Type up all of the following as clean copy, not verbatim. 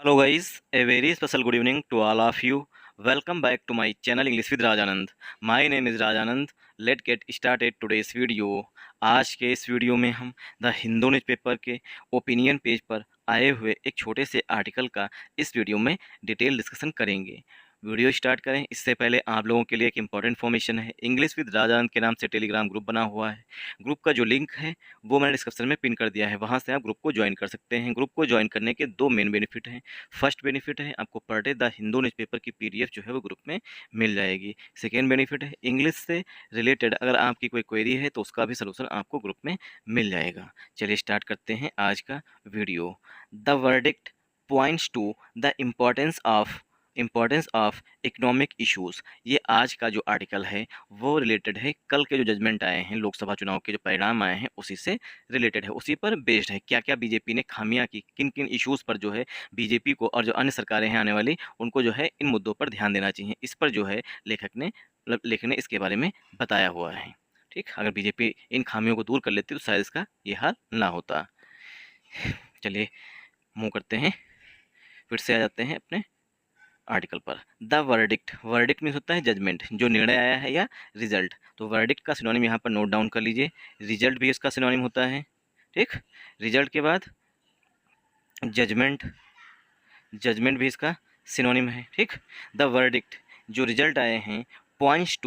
Hello guys, a very special good evening to all of you. Welcome back to my channel English with Rajanand. My name is Rajanand. Let's get started today's video. आज के इस video में हम the Hindu newspaper के opinion page पर आए हुए एक छोटे से आर्टिकल का इस वीडियो में डिटेल डिस्कशन करेंगे। वीडियो स्टार्ट करें इससे पहले आप लोगों के लिए एक इम्पॉर्टेंट इन्फॉर्मेशन है। इंग्लिश विद राजानंद के नाम से टेलीग्राम ग्रुप बना हुआ है। ग्रुप का जो लिंक है वो मैंने डिस्क्रिप्शन में पिन कर दिया है, वहाँ से आप ग्रुप को ज्वाइन कर सकते हैं। ग्रुप को ज्वाइन करने के दो मेन बेनिफिट हैं। फर्स्ट बेनिफिट है आपको per day the Hindu newspaper की पीडीएफ जो है वो ग्रुप में मिल जाएगी। सेकेंड बेनिफिट है इंग्लिश से रिलेटेड अगर आपकी कोई क्वेरी है तो उसका भी सलूशन आपको ग्रुप में मिल जाएगा। चलिए स्टार्ट करते हैं आज का video. The verdict points to the importance of economic issues. ये आज का जो आर्टिकल है वो रिलेटेड है कल के जो जजमेंट आए हैं, लोकसभा चुनाव के जो परिणाम आए हैं उसी से रिलेटेड है, उसी पर बेस्ड है। क्या क्या बीजेपी ने खामियां की, किन किन इश्यूज़ पर जो है बीजेपी को और जो अन्य सरकारें हैं आने वाली उनको जो है इन मुद्दों पर ध्यान देना चाहिए, इस पर जो है लेखक ने इसके बारे में बताया हुआ है। ठीक, अगर बीजेपी इन खामियों को दूर कर लेती तो शायद इसका ये हाल ना होता। चलिए मूव करते हैं, फिर से आ जाते हैं अपने आर्टिकल पर। द वर्डिक्ट मीन्स होता है जजमेंट, जो निर्णय आया है या रिजल्ट। तो वर्डिक्ट का सिनोनिम यहाँ पर नोट डाउन कर लीजिए। रिजल्ट भी इसका सिनोनिम होता है। ठीक, रिजल्ट के बाद जजमेंट भी इसका सिनोनिम है। ठीक, द वर्डिक्ट जो रिजल्ट आए हैं पॉइंट्स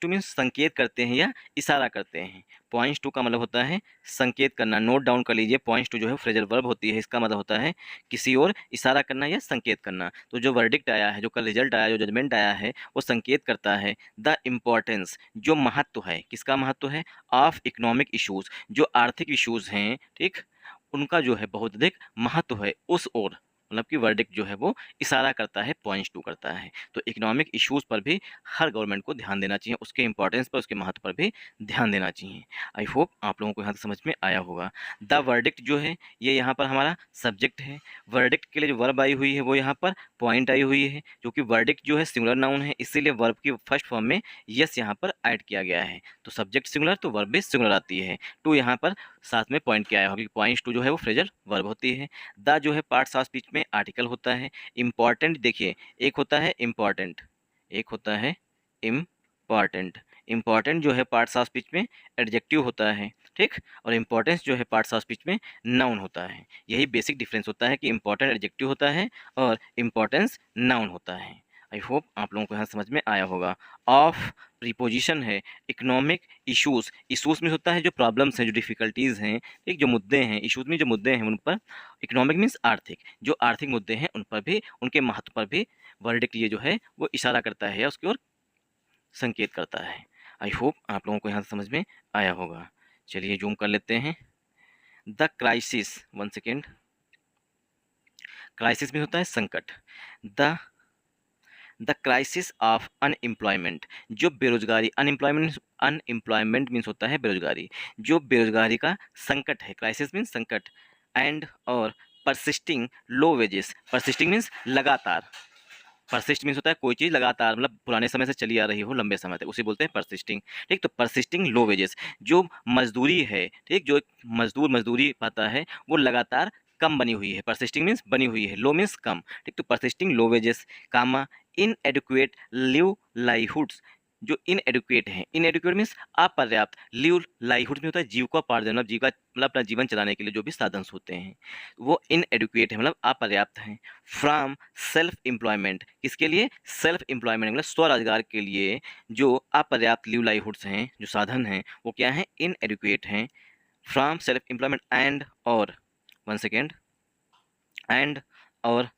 टू मीन्स संकेत करते हैं या इशारा करते हैं। पॉइंट्स टू का मतलब होता है संकेत करना, नोट डाउन कर लीजिए। पॉइंट्स टू जो है फ्रेजल वर्ब होती है, इसका मतलब होता है किसी और इशारा करना या संकेत करना। तो जो वर्डिक्ट आया है, जो कल रिजल्ट आया, जो जजमेंट आया है, वो संकेत करता है द इम्पोर्टेंस, जो महत्व है, किसका महत्व है, ऑफ इकोनॉमिक इशूज़, जो आर्थिक इशूज़ हैं, ठीक, उनका जो है बहुत अधिक महत्व है उस ओर, मतलब कि वर्डिक्ट जो है वो इशारा करता है, पॉइंट्स टू करता है। तो इकोनॉमिक इश्यूज़ पर भी हर गवर्नमेंट को ध्यान देना चाहिए, उसके इंपॉर्टेंस पर, उसके महत्व पर भी ध्यान देना चाहिए। आई होप आप लोगों को यहाँ तक समझ में आया होगा। द वर्डिक्ट जो है ये यहाँ पर हमारा सब्जेक्ट है। वर्डिक्ट के लिए जो वर्ब आई हुई है वो यहाँ पर पॉइंट आई हुई है, जो कि वर्डिक्ट जो है सिंगुलर नाउन है, इसीलिए वर्ब की फर्स्ट फॉर्म में यस यहाँ पर ऐड किया गया है। तो सब्जेक्ट सिंगुलर तो वर्ब भी सिंगुलर आती है। टू यहाँ पर साथ में पॉइंट किया होगा, पॉइंट्स टू जो है वो फ्रेजल वर्ब होती है। द जो है पार्ट्स ऑफ स्पीच में आर्टिकल होता है। इम्पॉर्टेंट देखिए, एक होता है इम्पॉर्टेंट, एक होता है इम्पॉर्टेंट। इम्पॉर्टेंट जो है पार्ट्स ऑफ स्पीच में एडजेक्टिव होता है, ठीक, और इम्पॉर्टेंस जो है पार्ट्स ऑफ स्पीच में नाउन होता है। यही बेसिक डिफरेंस होता है कि इम्पॉर्टेंट एडजेक्टिव होता है और इम्पॉर्टेंस नाउन होता है। आई होप आप लोगों को यहाँ समझ में आया होगा। ऑफ प्रीपोजिशन है इकोनॉमिक इशूज़ में होता है जो प्रॉब्लम्स हैं, जो डिफ़िकल्टीज़ हैं, ठीक, जो मुद्दे हैं, इशूज़ में जो मुद्दे हैं उन पर, इकोनॉमिक मीन्स आर्थिक, जो आर्थिक मुद्दे हैं उन पर भी, उनके महत्व पर भी वर्डिक्ट ये जो है वो इशारा करता है या उसकी ओर संकेत करता है। आई होप आप लोगों को यहाँ समझ में आया होगा। चलिए जूम कर लेते हैं। The crisis, one second, crisis में होता है संकट। द क्राइसिस ऑफ अनएम्प्लॉयमेंट, जो बेरोजगारी, अनएम्प्लॉयमेंट मीन्स होता है बेरोजगारी, जो बेरोजगारी का संकट है, क्राइसिस मीन्स संकट, एंड और persisting low wages, persisting means लगातार, परसिस्ट मीन्स होता है कोई चीज़ लगातार, मतलब पुराने समय से चली आ रही हो लंबे समय तक, उसे बोलते हैं परसिस्टिंग। ठीक, तो परसिस्टिंग लो वेजेस, जो मजदूरी है, ठीक, जो मजदूर मजदूरी पाता है वो लगातार कम बनी हुई है। परसिस्टिंग मीन्स बनी हुई है, लो मीन्स कम। ठीक, तो परसिस्टिंग लो वेजेस कामा इनएडुकेट लिव लाइवहुड्स, जो इनएडुकेट हैं, इनएडुकेट मीन्स अपर्याप्त, लिव लाइवहुड में होता है जीविकोपार्जन, मतलब जीविका, मतलब अपना जीवन चलाने के लिए जो भी साधन होते हैं वो इनएडुकेट है, मतलब अपर्याप्त हैं। फ्रॉम सेल्फ एम्प्लॉयमेंट, किसके लिए, सेल्फ एम्प्लॉयमेंट मतलब स्वरोजगार के लिए जो अपर्याप्त लिव लाइवहुड्स हैं, जो साधन हैं वो क्या हैं, इनएडुकेट हैं। फ्रॉम सेल्फ एम्प्लॉयमेंट एंड और, वन सेकेंड, एंड और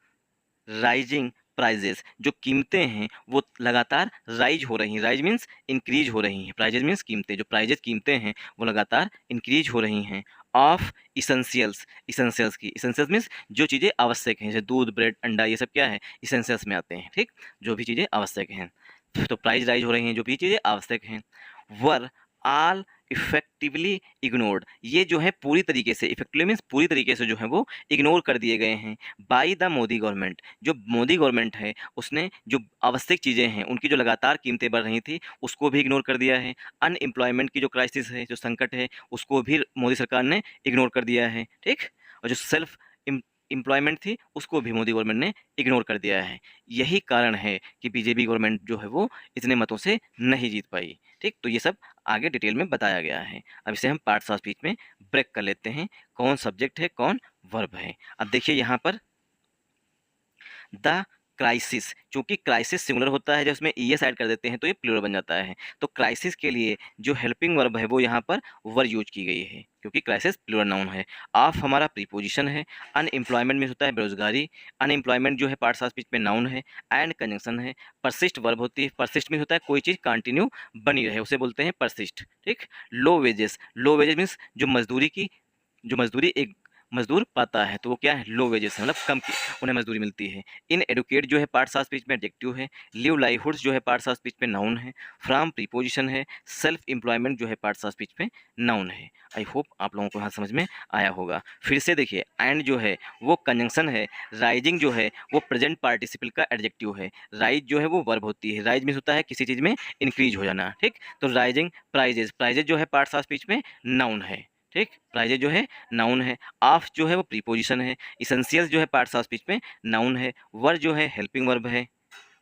राइजिंग प्राइजेस, जो कीमतें हैं वो लगातार राइज हो रही हैं, राइज मीन्स इंक्रीज हो रही हैं, प्राइजेज मीन्स कीमतें, जो प्राइजेज कीमतें हैं वो लगातार इंक्रीज हो रही हैं। ऑफ इसेंशियल्स, इसेंशियल्स मीन्स जो चीज़ें आवश्यक हैं, जैसे दूध, ब्रेड, अंडा, ये सब क्या है, इसेंशियल्स में आते हैं। ठीक, जो भी चीज़ें आवश्यक हैं, तो प्राइस राइज हो रही हैं जो भी चीज़ें आवश्यक हैं। वर आल इफेक्टिवली इग्नोर्ड, ये जो है पूरी तरीके से, इफेक्टिवली मीन्स पूरी तरीके से जो है वो इग्नोर कर दिए गए हैं बाई द मोदी गवर्नमेंट, जो मोदी गवर्नमेंट है उसने जो आवश्यक चीज़ें हैं उनकी जो लगातार कीमतें बढ़ रही थी उसको भी इग्नोर कर दिया है। अनएम्प्लॉयमेंट की जो क्राइसिस है, जो संकट है, उसको भी मोदी सरकार ने इग्नोर कर दिया है। ठीक, और जो सेल्फ एम्प्लॉयमेंट थी उसको भी मोदी गवर्नमेंट ने इग्नोर कर दिया है। यही कारण है कि बीजेपी गवर्नमेंट जो है वो इतने मतों से नहीं जीत पाई। ठीक, तो ये सब आगे डिटेल में बताया गया है। अब इसे हम पार्ट्स ऑफ स्पीच में ब्रेक कर लेते हैं, कौन सब्जेक्ट है कौन वर्ब है। अब देखिए यहाँ पर द क्राइसिस, चूंकि क्राइसिस सिंगुलर होता है जब उसमें ईएस ऐड कर देते हैं तो ये प्लूरल बन जाता है। तो क्राइसिस के लिए जो हेल्पिंग वर्ब है वो यहाँ पर वर यूज की गई है क्योंकि क्राइसिस प्लूरल नाउन है। ऑफ हमारा प्रीपोजिशन है। अनएम्प्लॉयमेंट मीन्स होता है बेरोजगारी। अनएम्प्लॉयमेंट जो है पार्ट्स ऑफ स्पीच में नाउन है। एंड कंजंक्शन है। परसिस्ट वर्ब होती है। परसिस्ट मीन्स होता है कोई चीज़ कंटिन्यू बनी रहे उसे बोलते हैं परसिस्ट। ठीक, low wages, low wages means जो मजदूरी एक मजदूर पाता है तो वो क्या है, लो वेजेस है, मतलब कम की उन्हें मजदूरी मिलती है। इन एडुकेट जो है पार्ट्स ऑफ स्पीच में एडजेक्टिव है। लिव लाइवहुड्स जो है पार्ट्स ऑफ स्पीच में नाउन है। फ्रॉम प्रीपोजिशन है। सेल्फ एम्प्लॉयमेंट जो है पार्ट्स ऑफ स्पीच में नाउन है। आई होप आप लोगों को यहाँ समझ में आया होगा। फिर से देखिए, एंड जो है वो कंजंक्शन है। राइजिंग जो है वो प्रेजेंट पार्टिसिपल का एडजेक्टिव है। राइज जो है वो वर्ब होती है। राइज मीन्स होता है किसी चीज़ में इंक्रीज हो जाना। ठीक, तो राइजिंग, प्राइजेज, प्राइजेज जो है पार्ट्स ऑफ स्पीच में नाउन है। ठीक, प्राइजेज जो है नाउन है। ऑफ जो है वो प्रीपोजिशन है। इसेंशियल्स जो है पार्ट्स ऑफ स्पीच में नाउन है। वर जो है हेल्पिंग वर्ब है।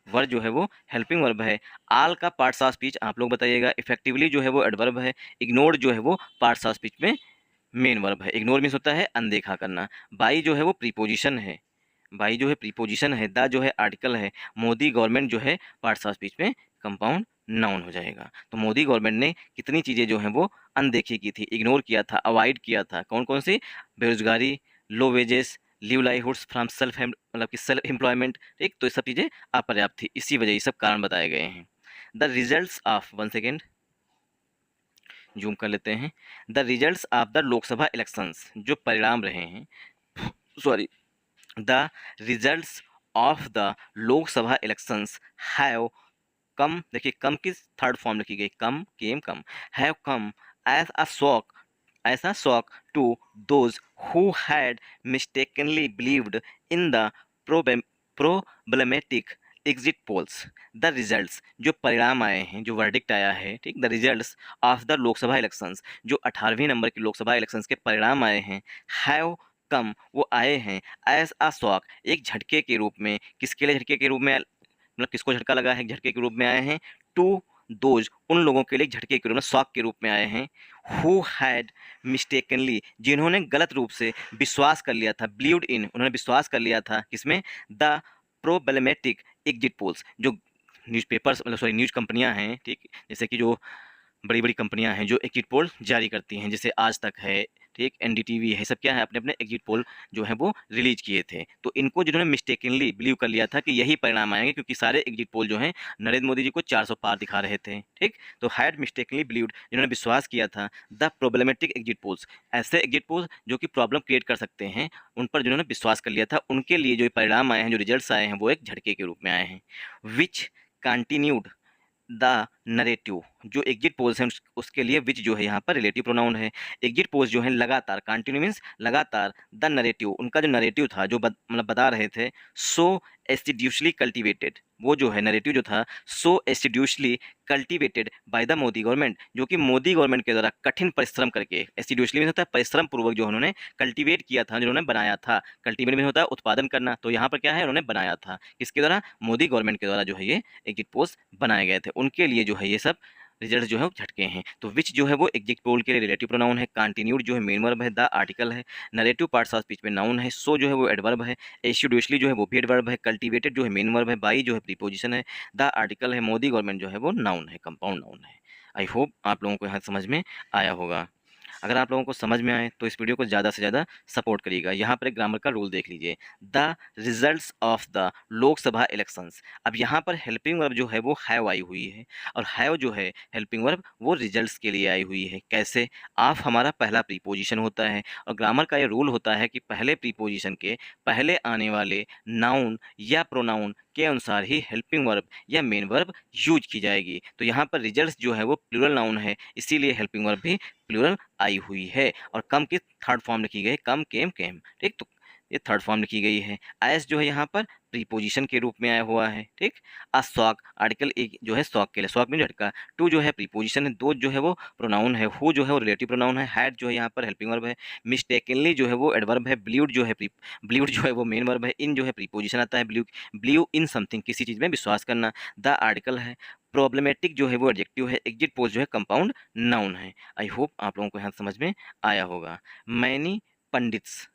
वर जो है वो हेल्पिंग वर्ब है। आल का पार्ट्स ऑफ स्पीच आप लोग बताइएगा। इफेक्टिवली जो है वो एडवर्ब है। इग्नोर्ड जो है वो पार्ट्स ऑफ स्पीच में मेन वर्ब है। इग्नोर मीन्स होता है अनदेखा करना। बाई जो है वो प्रीपोजिशन है। बाई जो है प्रीपोजिशन है। द जो है आर्टिकल है। मोदी गवर्नमेंट जो है पार्ट्स ऑफ स्पीच में कंपाउंड नाउन हो जाएगा। तो मोदी गवर्नमेंट ने कितनी चीज़ें जो हैं वो अनदेखी की थी, इग्नोर किया था, अवॉइड किया था। कौन कौन सी? बेरोजगारी, low wages, live livelihoods from self मतलब कि सेल्फ एम्प्लॉयमेंट। ठीक, तो ये सब चीज़ें अपर्याप्त थी, इसी वजह ये सब कारण बताए गए हैं। The results of, one second zoom कर लेते हैं। The results of the Lok Sabha elections, जो परिणाम रहे हैं, sorry, the results of the Lok Sabha elections have come, देखिए कम की थर्ड फॉर्म लिखी गई, come came come, have come as a shock, as a shock to those who had mistakenly believed in the problematic exit polls. The results, जो परिणाम आए हैं, जो verdict आया है, ठीक, the results of the Lok Sabha elections, जो 18वीं नंबर की लोकसभा इलेक्शंस के परिणाम आए हैं, हैव कम, वो आए हैं, एज अ शॉक, एक झटके के रूप में। किसके लिए झटके के रूप में, मतलब किसको झटका लगा है, झटके के रूप में आए हैं, टू दोज, उन लोगों के लिए झटके के रूप में, शॉक के रूप में आए हैं, हु हैड मिस्टेकनली, जिन्होंने गलत रूप से विश्वास कर लिया था, बिलीव्ड इन, उन्होंने विश्वास कर लिया था किसमें, द प्रोबेलेमेटिक एग्जिट पोल्स, जो न्यूज़पेपर्स मतलब सॉरी न्यूज़ कंपनियां हैं, ठीक, जैसे कि जो बड़ी बड़ी कंपनियां हैं जो एग्जिट पोल जारी करती हैं, जैसे आज तक है, ठीक, एनडीटीवी है, सब क्या है, अपने अपने एग्जिट पोल जो है वो रिलीज किए थे। तो इनको जिन्होंने मिस्टेकनली बिलीव कर लिया था कि यही परिणाम आएंगे, क्योंकि सारे एग्जिट पोल जो हैं नरेंद्र मोदी जी को 400 पार दिखा रहे थे। ठीक, तो हैड मिस्टेकनली बिलीव्ड, जिन्होंने विश्वास किया था, द प्रॉब्लमेटिक एग्जिट पोल्स, ऐसे एग्जिट पोल्स जो कि प्रॉब्लम क्रिएट कर सकते हैं, उन पर जिन्होंने विश्वास कर लिया था, उनके लिए जो परिणाम आए हैं, जो रिजल्ट आए हैं, वो एक झटके के रूप में आए हैं। विच कंटिन्यूड द नरेटिव, जो एग्जिट पोल्स हैं उसके लिए विच जो है यहाँ पर रिलेटिव प्रोनाउन है। एग्जिट पोल्स जो है लगातार, कंटिन्यू मीन्स लगातार, द नरेटिव, उनका जो नरेटिव था, जो मतलब बता रहे थे, सो एस्टिड्यूशली कल्टिवेटेड, वो जो है नरेटिव जो था, so assiduously cultivated by the Modi government, जो कि मोदी गवर्नमेंट के द्वारा कठिन परिश्रम करके, एस्टिड्यूशली मीन्स होता है परिश्रम पूर्वक, जो उन्होंने कल्टिवेट किया था, जिन्होंने बनाया था। कल्टिवेट मीन्स होता है उत्पादन करना, तो यहाँ पर क्या है, उन्होंने बनाया था, किसके द्वारा, मोदी गवर्नमेंट के द्वारा जो है ये एग्जिट पोल्स बनाए गए थे, उनके लिए जो है ये सब रिजल्ट जो है वो झटके हैं। तो विच जो है वो एग्जिट पोल के लिए रिलेटिव प्रोनाउन है। कंटिन्यूड जो है मेन वर्ब है। द आर्टिकल है। नरेटिव पार्ट्स ऑफ स्पीच में नाउन है। सो जो है वो एडवर्ब है। एस्टिड्यूशली जो है वो भी एडवर्ब है। कल्टिवेटेड जो है मेन वर्ब है। बाई जो है प्रीपोजिशन है। द आर्टिकल है। मोदी गवर्नमेंट जो है वो नाउन है, कंपाउंड नाउन है। आई होप आप लोगों को यहाँ समझ में आया होगा। अगर आप लोगों को समझ में आए तो इस वीडियो को ज़्यादा से ज़्यादा सपोर्ट करिएगा। यहाँ पर एक ग्रामर का रूल देख लीजिए, the results of the Lok Sabha elections. अब यहाँ पर हेल्पिंग वर्ब जो है वो हैव आई हुई है, और हैव जो है हेल्पिंग वर्ब वो रिजल्ट्स के लिए आई हुई है। कैसे? ऑफ हमारा पहला प्रीपोजिशन होता है, और ग्रामर का ये रूल होता है कि पहले प्रीपोजिशन के पहले आने वाले नाउन या प्रोनाउन के अनुसार ही हेल्पिंग वर्ब या मेन वर्ब यूज की जाएगी। तो यहाँ पर रिजल्ट्स जो है वो प्लूरल नाउन है, इसीलिए हेल्पिंग वर्ब भी प्लूरल आई हुई है, और कम की थर्ड फॉर्म लिखी गई, कम केम केम। ठीक, तो ये थर्ड फॉर्म लिखी गई है। एस जो है यहाँ पर प्रीपोजिशन के रूप में आया हुआ है, ठीक। शॉक, आर्टिकल एक जो है शॉक के लिए, शॉक में झटका। टू जो है प्रीपोजिशन है, दो जो है वो प्रोनाउन है, हु जो है वो रिलेटिव प्रोनाउन है, हैड जो है यहाँ पर हेल्पिंग वर्ब है, मिस्टेकनली जो है वो एडवर्ब है, ब्लीव्ड जो है ब्लीव्ड जो है वो मेन वर्ब है, इन जो है प्रीपोजिशन आता है, ब्लीव इन समथिंग किसी चीज़ में विश्वास करना, द आर्टिकल है, प्रॉब्लमेटिक जो है वो एडजेक्टिव है, एग्जिट पोज जो है कंपाउंड नाउन है। आई होप आप लोगों को यहाँ समझ में आया होगा। Many pandits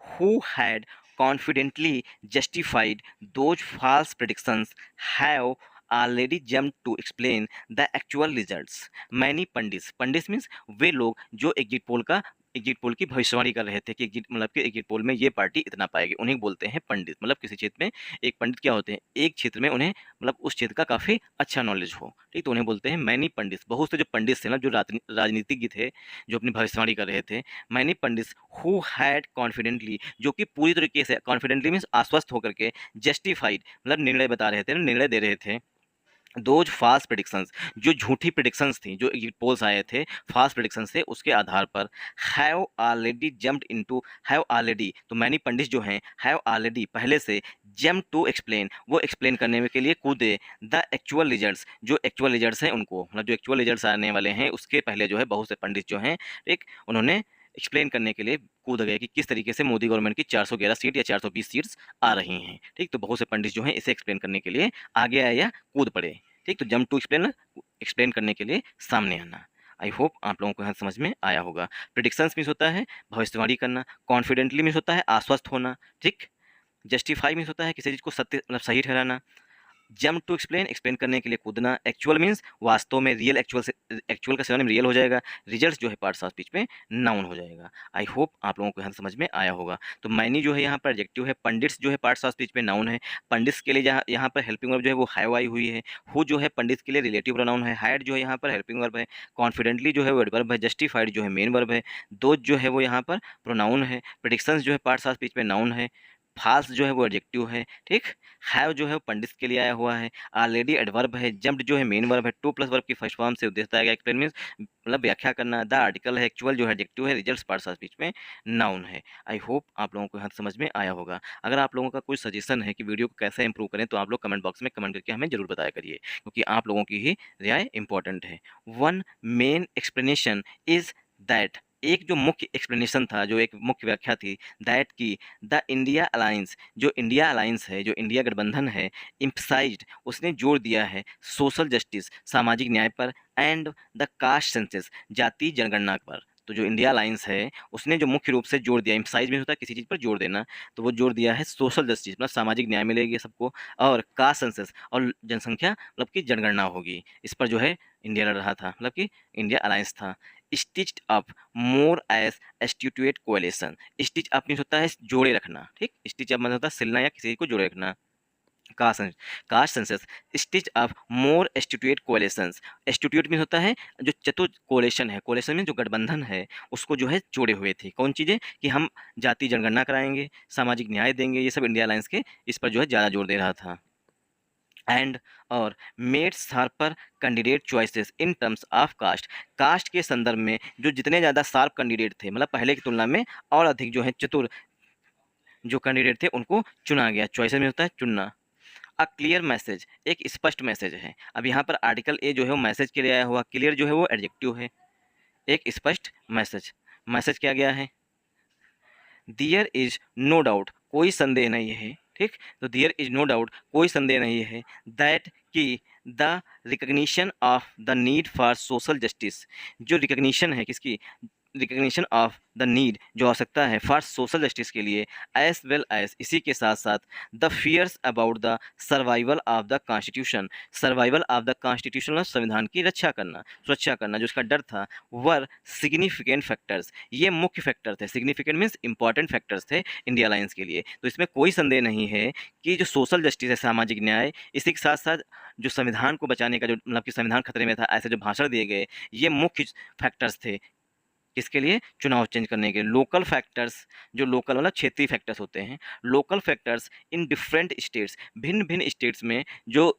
who had confidently justified those false predictions have already jumped to explain the actual results. Many pundits means वे लोग जो एग्जिट पोल की भविष्यवाणी कर रहे थे कि एग्जिट पोल में ये पार्टी इतना पाएगी, उन्हें बोलते हैं पंडित। मतलब किसी क्षेत्र में एक पंडित क्या होते हैं, एक क्षेत्र में उन्हें उस क्षेत्र का काफ़ी अच्छा नॉलेज हो, ठीक, तो उन्हें बोलते हैं मैनी पंडित्स। बहुत से जो पंडित थे ना, जो राजनीतिज्ञ थे, जो अपनी भविष्यवाणी कर रहे थे, many pandits who had confidently, जो कि पूरी तरीके से, कॉन्फिडेंटली मीन्स आश्वस्त होकर के, जस्टिफाइड निर्णय बता रहे थे, निर्णय दे रहे थे, दोज फास्ट प्रेडिक्शंस, जो झूठी प्रेडिक्शंस थी, जो एग्जिट पोल्स आए थे फास्ट प्रेडिक्शंस थे, उसके आधार पर have already jumped into, have already, तो मैनी पंडित जो हैं हैव ऑलरेडी पहले से, जम्प टू एक्सप्लेन, वो एक्सप्लेन करने के लिए कूदे, द एक्चुअल रिजल्ट्स, जो एक्चुअल रिजल्ट्स हैं उनको, जो एक्चुअल रिजल्ट्स आने वाले हैं उसके पहले जो है बहुत से पंडित जो हैं, एक उन्होंने एक्सप्लेन करने के लिए कूद गए कि किस तरीके से मोदी गवर्नमेंट की 411 सीट या 420 सीट्स आ रही हैं, ठीक। तो बहुत से पंडित जो हैं इसे एक्सप्लेन करने के लिए आगे आए या कूद पड़े, ठीक। तो जंप टू एक्सप्लेन करने के लिए सामने आना। आई होप आप लोगों को यहाँ समझ में आया होगा। प्रेडिक्शंस मीन्स होता है भविष्यवाणी करना, कॉन्फिडेंटली मीन्स होता है आश्वस्त होना, ठीक। जस्टिफाई मीन्स होता है किसी चीज़ को सत्य सही ठहराना, जंप टू एक्सप्लेन करने के लिए कूदना, एक्चुअल मीन्स वास्तव में, रियल, एक्चुअल का सिनोनिम रियल हो जाएगा, रिजल्ट्स जो है पार्ट्स ऑफ स्पीच में नाउन हो जाएगा। आई होप आप लोगों को यहाँ समझ में आया होगा। तो मैनी जो है यहाँ पर एडजेक्टिव है, पंडित्स जो है पार्ट्स ऑफ स्पीच में नाउन है, पंडित्स के लिए यहाँ पर हेल्पिंग वर्ब जो है वो हैव आई हुई है, हु जो है पंडित के लिए रिलेटिव प्रोनाउन है, हैड जो है यहाँ पर हेल्पिंग वर्ब है, कॉन्फिडेंटली जो है वो एडवर्ब है, जस्टिफाइड जो है मेन वर्ब है, दोज जो है वो यहाँ पर प्रोनाउन है, प्रेडिक्शंस जो है पार्ट्स ऑफ स्पीच में नाउन है, फाल्स जो है वो एडजेक्टिव है, ठीक। हैव जो है वो पंडित के लिए आया हुआ है, ऑलरेडी एडवर्ब है, जम्प्ड जो है मेन वर्ब है, टू प्लस वर्ब की फर्स्ट फॉर्म से उद्देश्य आएगा, एक्सप्लेन मीन्स व्याख्या करना, द आर्टिकल है, एक्चुअल जो है एडजेक्टिव है, रिजल्ट्स पार्ट्स ऑफ स्पीच में नाउन है। आई होप आप लोगों को यहाँ समझ में आया होगा। अगर आप लोगों का कोई सजेशन है कि वीडियो को कैसे इंप्रूव करें, तो आप लोग कमेंट बॉक्स में कमेंट करके हमें जरूर बताया करिए, क्योंकि आप लोगों की ही राय इंपॉर्टेंट है। One main explanation is that, एक जो मुख्य एक्सप्लेनेशन था, जो एक मुख्य व्याख्या थी, दैट की द इंडिया अलायंस, जो इंडिया अलायंस है, जो इंडिया गठबंधन है, इम्फसाइज्ड, उसने जोर दिया है सोशल जस्टिस, सामाजिक न्याय पर, एंड द कास्ट सेंसस, जाति जनगणना पर। तो जो इंडिया अलायंस है उसने जो मुख्य रूप से जोर दिया, इम्फसाइज में होता है किसी चीज़ पर जोर देना, तो वो जोर दिया है सोशल जस्टिस, मतलब सामाजिक न्याय मिलेगी सबको, और कास्ट सेंसस, और जनसंख्या मतलब कि जनगणना होगी, इस पर जो है इंडिया लड़ रहा था, मतलब कि इंडिया अलायंस था। Stitched up more as astute coalition, stitch up means होता है जोड़े रखना, ठीक। स्टिच अप मतलब होता है सिलना या किसी को जोड़े रखना। Caste census, stitch up more astute coalitions, astute means होता है जो चतुर, कोलेशन है, कोलेशन में जो गठबंधन है उसको जो है जोड़े हुए थे, कौन चीज़ें, कि हम जाति जनगणना कराएंगे, सामाजिक न्याय देंगे, ये सब इंडिया अलायंस के इस पर जो है ज़्यादा जोर दे रहा था। एंड और made sharper candidate choices in terms of caste, caste के संदर्भ में जो जितने ज़्यादा शार्प कैंडिडेट थे, मतलब पहले की तुलना में और अधिक जो है चतुर जो कैंडिडेट थे उनको चुना गया। चॉइसेस में होता है चुनना। अ क्लियर मैसेज, एक स्पष्ट मैसेज है। अब यहाँ पर आर्टिकल ए जो है वो मैसेज के लिए आया हुआ, क्लियर जो है वो एडजेक्टिव है, एक स्पष्ट मैसेज, मैसेज क्या गया है, दियर इज नो डाउट, कोई संदेह नहीं है, ठीक। तो दियर इज नो डाउट, कोई संदेह नहीं है, दैट कि the recognition of the need for social justice, जो रिकग्निशन है किसकी, रिकग्निशन ऑफ द नीड, जो आवश्यकता है फॉर सोशल जस्टिस के लिए, एज वेल एज, इसी के साथ साथ, the fears about the survival of the constitution, survival of the constitution, संविधान की रक्षा करना, सुरक्षा करना, जो उसका डर था, वर सिग्निफिकेंट फैक्टर्स, ये मुख्य फैक्टर थे, सिग्निफिकेंट मीन्स इंपॉर्टेंट फैक्टर्स थे इंडिया अलायंस के लिए। तो इसमें कोई संदेह नहीं है कि जो सोशल जस्टिस है, सामाजिक न्याय, इसी के साथ साथ जो संविधान को बचाने का, जो मतलब कि संविधान खतरे में था, ऐसे जो भाषण दिए गए, ये मुख्य फैक्टर्स थे किसके लिए, चुनाव चेंज करने के लिए। लोकल फैक्टर्स, जो लोकल मतलब क्षेत्रीय फैक्टर्स होते हैं, local factors in different states, भिन्न भिन्न स्टेट्स में जो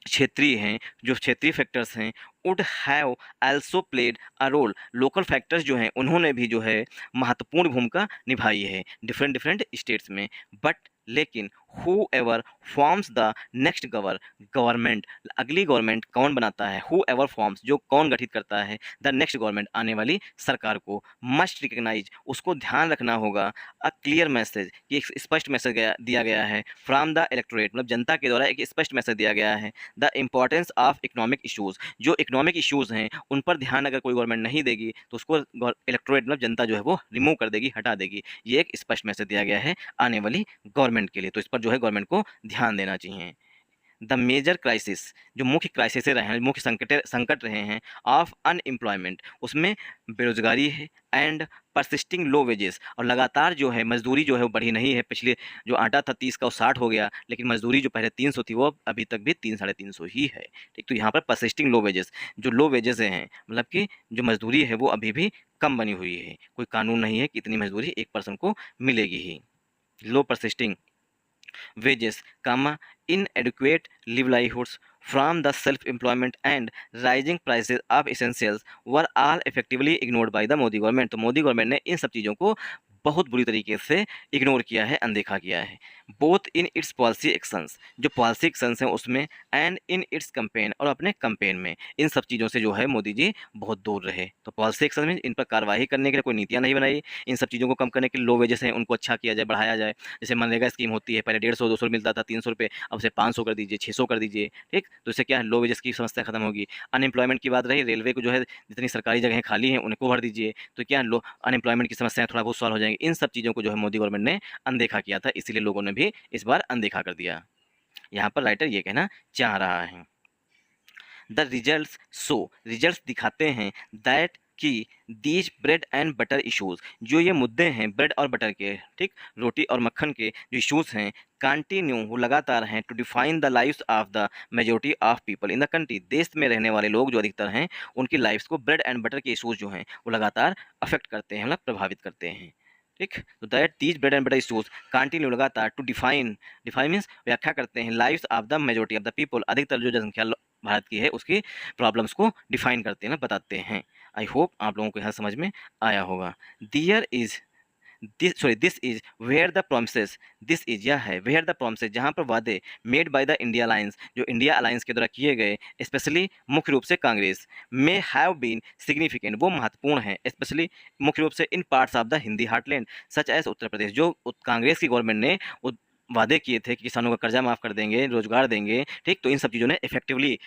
क्षेत्रीय हैं, जो क्षेत्रीय फैक्टर्स हैं, would have also played a role, local factors जो हैं उन्होंने भी जो है महत्वपूर्ण भूमिका निभाई है डिफरेंट डिफरेंट स्टेट्स में। बट लेकिन who ever forms the next government, अगली गवर्नमेंट कौन बनाता है, हु एवर फॉर्म्स जो कौन गठित करता है, द नेक्स्ट गवर्नमेंट आने वाली सरकार को, मस्ट रिकग्नाइज उसको ध्यान रखना होगा, अ क्लियर मैसेज कि एक स्पष्ट मैसेज दिया गया है, फ्रॉम द इलेक्टोरेट मतलब जनता के द्वारा एक स्पष्ट मैसेज दिया गया है, the importance of economic issues, जो इकोनॉमिक इशूज़ हैं उन पर ध्यान अगर कोई गवर्नमेंट नहीं देगी तो उसको इलेक्टोरेट मतलब जनता जो है वो रिमूव कर देगी, हटा देगी। ये एक स्पष्ट मैसेज दिया गया है आने वाली गवर्नमेंट के लिए, तो इस पर जो है गवर्नमेंट को ध्यान देना चाहिए। द मेजर क्राइसिस, जो मुख्य क्राइसिस रहे हैं, मुख्य संकट रहे हैं ऑफ अनएम्प्लॉयमेंट, उसमें बेरोजगारी है, एंड परसिस्टिंग लो वेजेस, और लगातार जो है मजदूरी जो है वो बढ़ी नहीं है। पिछले जो आटा था 30 का वो 60 हो गया, लेकिन मजदूरी जो पहले 300 थी वो अभी तक भी 300-350 ही है। ठीक, तो यहाँ पर परसिस्टिंग लो वेजेस, जो लो वेजेस हैं मतलब कि जो मजदूरी है वो अभी भी कम बनी हुई है, कोई कानून नहीं है कि इतनी मजदूरी एक पर्सन को मिलेगी ही। लो persisting wages, inadequate livelihoods from the self-employment and rising prices of essentials were all effectively ignored by the Modi government. तो मोदी गवर्नमेंट ने इन सब चीज़ों को बहुत बुरी तरीके से इग्नोर किया है, अनदेखा किया है, both in its policy actions, जो पॉलिसी एक्शंस हैं उसमें, एंड इन इट्स कैंपेन, और अपने कैंपेन में, इन सब चीज़ों से जो है मोदी जी बहुत दूर रहे। तो पॉलिसी एक्शन में इन पर कार्रवाई करने के लिए कोई नीतियाँ नहीं बनाई, इन सब चीज़ों को कम करने के लिए लो वेजेस हैं उनको अच्छा किया जाए, बढ़ाया जाए। जैसे मनरेगा स्कीम होती है, पहले 150-200 मिलता था, 300 रुपये, अब उसे 500 कर दीजिए, 600 कर दीजिए। ठीक, तो इससे क्या है, लो वेजेस की समस्या खत्म होगी। अनएम्प्लॉयमेंट की बात रही, रेलवे को जो है जितनी सरकारी जगहें खाली हैं उनको भर दीजिए, तो क्या लो अनएम्प्लॉयमेंट की समस्याएं थोड़ा बहुत सॉल्व हो जाएंगी। इन सब चीज़ों को जो है मोदी गवर्नमेंट ने अनदेखा किया था, इसीलिए लोगों ने भी इस बार अनदेखा कर दिया। यहाँ पर राइटर ये कहना चाह रहा है, द रिजल्ट्स शो, रिजल्ट्स दिखाते हैं, दैट कि these bread and butter issues, जो ये मुद्दे हैं ब्रेड और बटर के, ठीक, रोटी और मक्खन के जो इश्यूज हैं, कंटिन्यू, वो लगातार हैं, to define the lives of the majority of people in the country, देश में रहने वाले लोग जो अधिकतर हैं उनकी लाइफ्स को ब्रेड एंड बटर के इश्यूज जो हैं वो लगातार अफेक्ट करते हैं, मतलब प्रभावित करते हैं। ठीक, तो that these bread and butter issues continue, लगातार, टू डिफाइन, डिफाइन मीन्स व्याख्या करते हैं, lives of the majority of the people, अधिकतर जो जनसंख्या भारत की है उसकी प्रॉब्लम्स को डिफाइन करते हैं, बताते हैं। आई होप आप लोगों को यहाँ समझ में आया होगा। There is this is where the promises, this is यह है, वेयर द प्रोमिसेस जहाँ पर वादे, made by the India alliance, जो इंडिया अलायंस के द्वारा किए गए, स्पेशली मुख्य रूप से Congress, may have been significant, वो महत्वपूर्ण है, स्पेशली मुख्य रूप से in parts of the Hindi heartland such as Uttar Pradesh, जो कांग्रेस की गवर्नमेंट ने वादे किए थे कि किसानों का कर्जा माफ़ कर देंगे, रोजगार देंगे। ठीक, तो इन सब चीज़ों ने इफेक्टिवली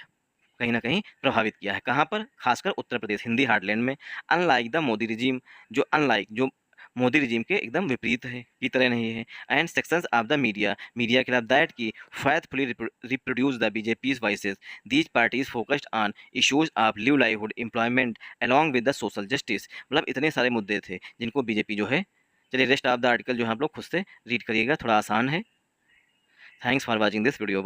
कहीं ना कहीं प्रभावित किया है, कहाँ पर, खासकर उत्तर प्रदेश, हिंदी हार्टलैंड में। अनलाइक द मोदी रिजीम, जो मोदी रिजीम के एकदम विपरीत है, की तरह नहीं है। And sections of the media, media के खिलाफ दैट की faithfully reproduce the BJP's voices, these parties focused on issues of live livelihood employment along with the social justice, मतलब इतने सारे मुद्दे थे जिनको बीजेपी जो है। चलिए रेस्ट ऑफ द आर्टिकल जो है आप लोग खुद से रीड करिएगा, थोड़ा आसान है। Thanks for watching this video.